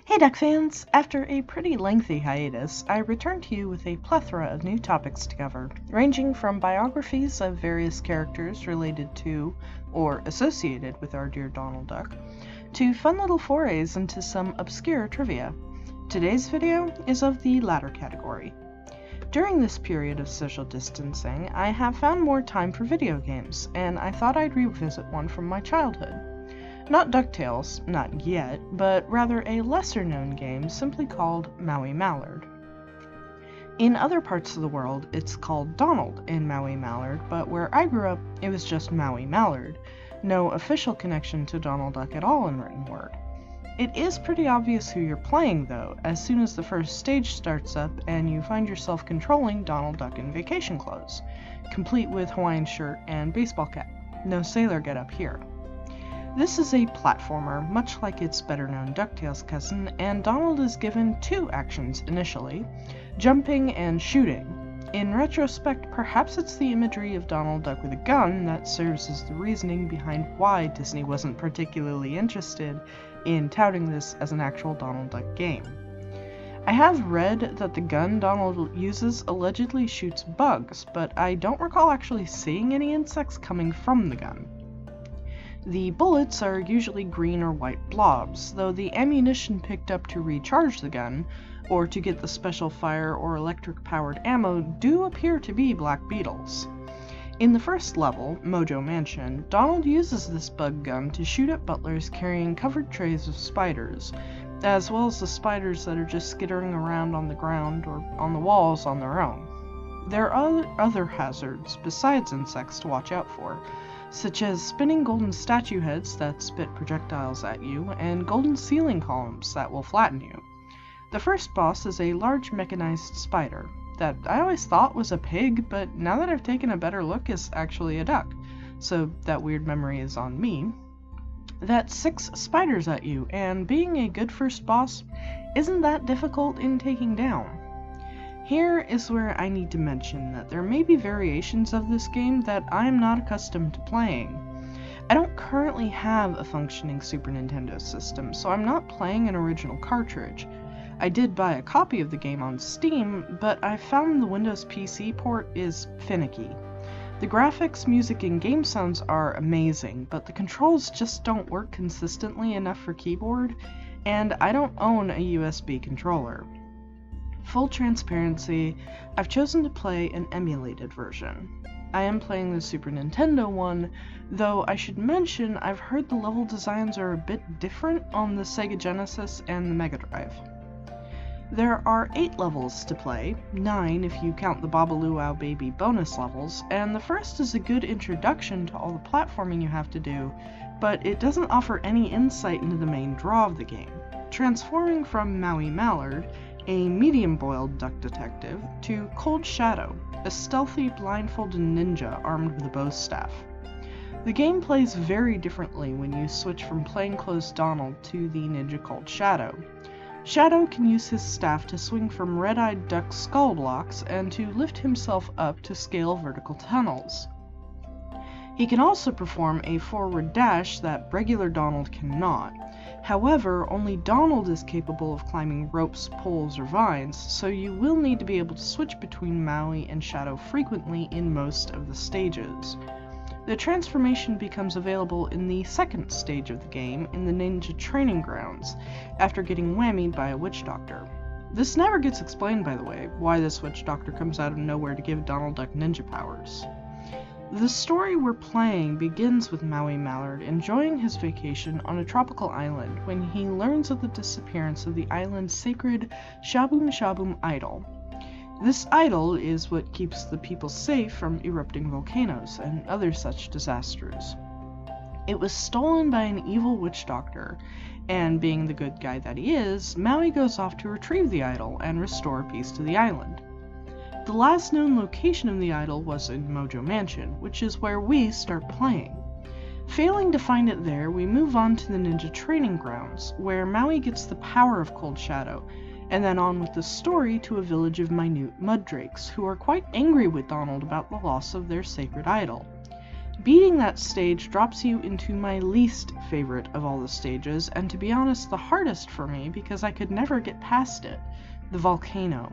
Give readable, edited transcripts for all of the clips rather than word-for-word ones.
Hey Duck fans! After a pretty lengthy hiatus, I returned to you with a plethora of new topics to cover, ranging from biographies of various characters related to or associated with our dear Donald Duck, to fun little forays into some obscure trivia. Today's video is of the latter category. During this period of social distancing, I have found more time for video games, and I thought I'd revisit one from my childhood. Not DuckTales, not yet, but rather a lesser-known game simply called Maui Mallard. In other parts of the world, it's called Donald in Maui Mallard, but where I grew up, it was just Maui Mallard. No official connection to Donald Duck at all in written word. It is pretty obvious who you're playing, though, as soon as the first stage starts up and you find yourself controlling Donald Duck in vacation clothes, complete with Hawaiian shirt and baseball cap. No sailor get-up here. This is a platformer, much like its better-known DuckTales cousin, and Donald is given two actions initially, jumping and shooting. In retrospect, perhaps it's the imagery of Donald Duck with a gun that serves as the reasoning behind why Disney wasn't particularly interested in touting this as an actual Donald Duck game. I have read that the gun Donald uses allegedly shoots bugs, but I don't recall actually seeing any insects coming from the gun. The bullets are usually green or white blobs, though the ammunition picked up to recharge the gun, or to get the special fire or electric-powered ammo, do appear to be black beetles. In the first level, Mojo Mansion, Donald uses this bug gun to shoot at butlers carrying covered trays of spiders, as well as the spiders that are just skittering around on the ground or on the walls on their own. There are other hazards besides insects to watch out for, such as spinning golden statue heads that spit projectiles at you, and golden ceiling columns that will flatten you. The first boss is a large mechanized spider that I always thought was a pig, but now that I've taken a better look is actually a duck, so that weird memory is on me. That's 6 spiders at you, and being a good first boss isn't that difficult in taking down. Here is where I need to mention that there may be variations of this game that I am not accustomed to playing. I don't currently have a functioning Super Nintendo system, so I'm not playing an original cartridge. I did buy a copy of the game on Steam, but I found the Windows PC port is finicky. The graphics, music, and game sounds are amazing, but the controls just don't work consistently enough for keyboard, and I don't own a USB controller. Full transparency, I've chosen to play an emulated version. I am playing the Super Nintendo one, though I should mention I've heard the level designs are a bit different on the Sega Genesis and the Mega Drive. There are 8 levels to play, 9 if you count the Babaloo Baby bonus levels, and the first is a good introduction to all the platforming you have to do, but it doesn't offer any insight into the main draw of the game. Transforming from Maui Mallard, a medium-boiled duck detective, to Cold Shadow, a stealthy, blindfolded ninja armed with a bow staff. The game plays very differently when you switch from plainclothes Donald to the ninja Cold Shadow. Shadow can use his staff to swing from red-eyed duck skull blocks and to lift himself up to scale vertical tunnels. He can also perform a forward dash that regular Donald cannot. However, only Donald is capable of climbing ropes, poles, or vines, so you will need to be able to switch between Maui and Shadow frequently in most of the stages. The transformation becomes available in the second stage of the game in the ninja training grounds, after getting whammied by a witch doctor. This never gets explained, by the way, why this witch doctor comes out of nowhere to give Donald Duck ninja powers. The story we're playing begins with Maui Mallard enjoying his vacation on a tropical island when he learns of the disappearance of the island's sacred Shaboom Shaboom idol. This idol is what keeps the people safe from erupting volcanoes and other such disasters. It was stolen by an evil witch doctor, and being the good guy that he is, Maui goes off to retrieve the idol and restore peace to the island. The last known location of the idol was in Mojo Mansion, which is where we start playing. Failing to find it there, we move on to the ninja training grounds, where Maui gets the power of Cold Shadow, and then on with the story to a village of minute muddrakes, who are quite angry with Donald about the loss of their sacred idol. Beating that stage drops you into my least favorite of all the stages, and to be honest, the hardest for me because I could never get past it, the volcano.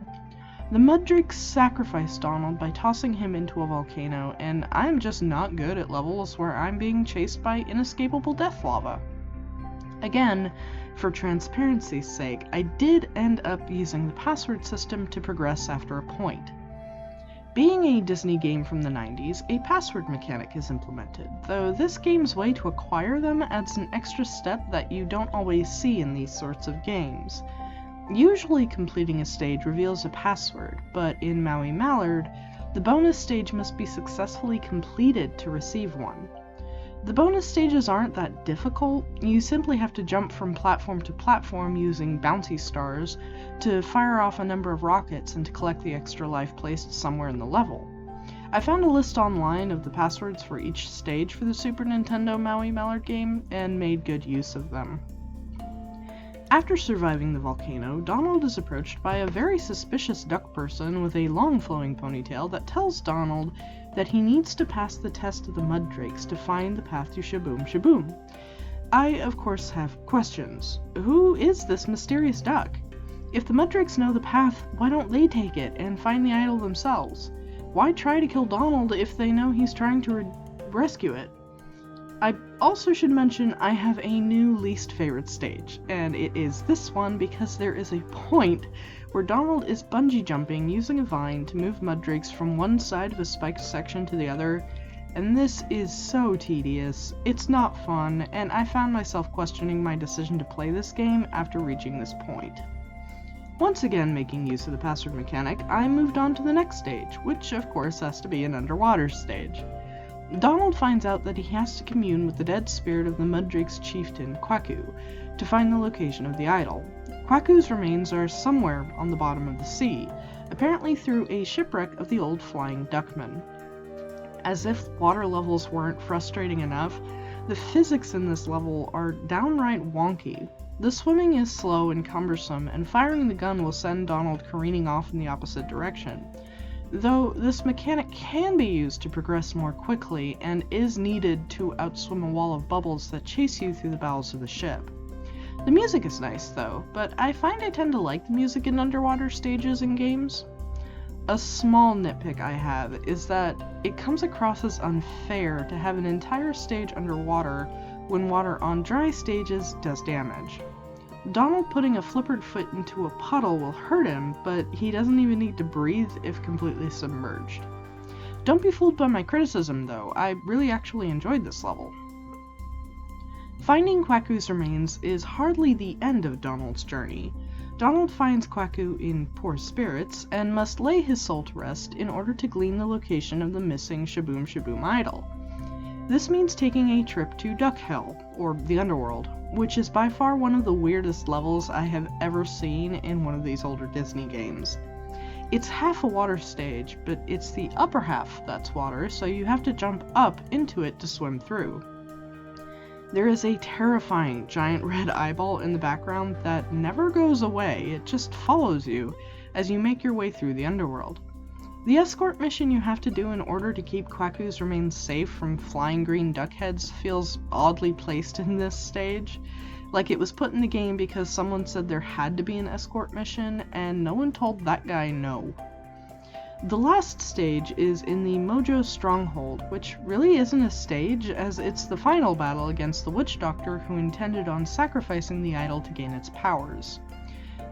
The muddrakes sacrifice Donald by tossing him into a volcano, and I'm just not good at levels where I'm being chased by inescapable death lava. Again, for transparency's sake, I did end up using the password system to progress after a point. Being a Disney game from the 90s, a password mechanic is implemented, though this game's way to acquire them adds an extra step that you don't always see in these sorts of games. Usually completing a stage reveals a password, but in Maui Mallard, the bonus stage must be successfully completed to receive one. The bonus stages aren't that difficult. You simply have to jump from platform to platform using bouncy stars to fire off a number of rockets and to collect the extra life placed somewhere in the level. I found a list online of the passwords for each stage for the Super Nintendo Maui Mallard game and made good use of them. After surviving the volcano, Donald is approached by a very suspicious duck person with a long flowing ponytail that tells Donald that he needs to pass the test of the muddrakes to find the path to Shaboom Shaboom. I, of course, have questions. Who is this mysterious duck? If the muddrakes know the path, why don't they take it and find the idol themselves? Why try to kill Donald if they know he's trying to rescue it? I also should mention I have a new least favorite stage, and it is this one because there is a point where Donald is bungee jumping using a vine to move muddrakes from one side of a spiked section to the other, and this is so tedious, it's not fun, and I found myself questioning my decision to play this game after reaching this point. Once again making use of the password mechanic, I moved on to the next stage, which of course has to be an underwater stage. Donald finds out that he has to commune with the dead spirit of the Mudrake's chieftain, Kwaku, to find the location of the idol. Kwaku's remains are somewhere on the bottom of the sea, apparently through a shipwreck of the old Flying Duckman. As if water levels weren't frustrating enough, the physics in this level are downright wonky. The swimming is slow and cumbersome, and firing the gun will send Donald careening off in the opposite direction. Though this mechanic can be used to progress more quickly and is needed to outswim a wall of bubbles that chase you through the bowels of the ship. The music is nice though, but I find I tend to like the music in underwater stages in games. A small nitpick I have is that it comes across as unfair to have an entire stage underwater when water on dry stages does damage. Donald putting a flippered foot into a puddle will hurt him, but he doesn't even need to breathe if completely submerged. Don't be fooled by my criticism though, I really actually enjoyed this level. Finding Kwaku's remains is hardly the end of Donald's journey. Donald finds Kwaku in poor spirits and must lay his soul to rest in order to glean the location of the missing Shaboom Shaboom idol. This means taking a trip to Duck Hell, or the Underworld, which is by far one of the weirdest levels I have ever seen in one of these older Disney games. It's half a water stage, but it's the upper half that's water, so you have to jump up into it to swim through. There is a terrifying giant red eyeball in the background that never goes away, it just follows you as you make your way through the Underworld. The escort mission you have to do in order to keep Kwaku's remains safe from flying green duck heads feels oddly placed in this stage, like it was put in the game because someone said there had to be an escort mission and no one told that guy no. The last stage is in the Mojo Stronghold, which really isn't a stage as it's the final battle against the witch doctor who intended on sacrificing the idol to gain its powers.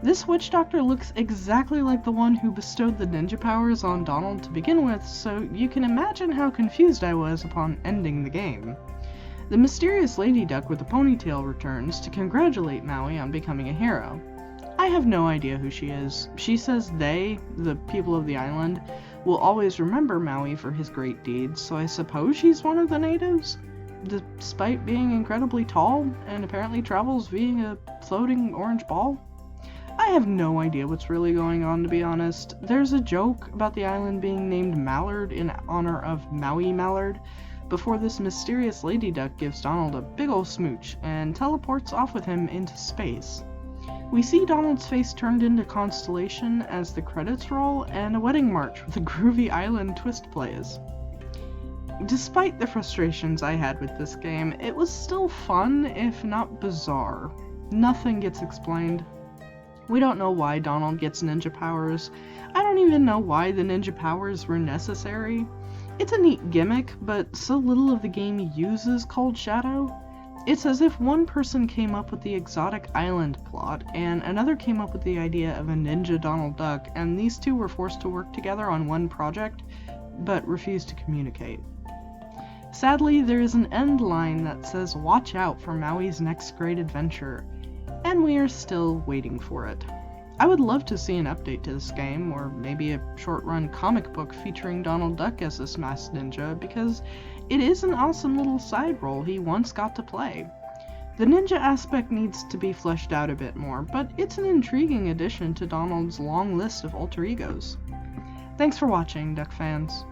This witch doctor looks exactly like the one who bestowed the ninja powers on Donald to begin with, so you can imagine how confused I was upon ending the game. The mysterious lady duck with the ponytail returns to congratulate Maui on becoming a hero. I have no idea who she is. She says they, the people of the island, will always remember Maui for his great deeds, so I suppose she's one of the natives? Despite being incredibly tall, and apparently travels via a floating orange ball? I have no idea what's really going on, to be honest. There's a joke about the island being named Mallard in honor of Maui Mallard, before this mysterious lady duck gives Donald a big ol' smooch and teleports off with him into space. We see Donald's face turned into constellation as the credits roll, and a wedding march with a groovy island twist plays. Despite the frustrations I had with this game, it was still fun, if not bizarre. Nothing gets explained. We don't know why Donald gets ninja powers. I don't even know why the ninja powers were necessary. It's a neat gimmick, but so little of the game uses Cold Shadow. It's as if one person came up with the exotic island plot, and another came up with the idea of a ninja Donald Duck, and these two were forced to work together on one project, but refused to communicate. Sadly, there is an end line that says watch out for Maui's next great adventure, and we are still waiting for it. I would love to see an update to this game, or maybe a short-run comic book featuring Donald Duck as this masked ninja, because it is an awesome little side role he once got to play. The ninja aspect needs to be fleshed out a bit more, but it's an intriguing addition to Donald's long list of alter egos. Thanks for watching, Duck fans.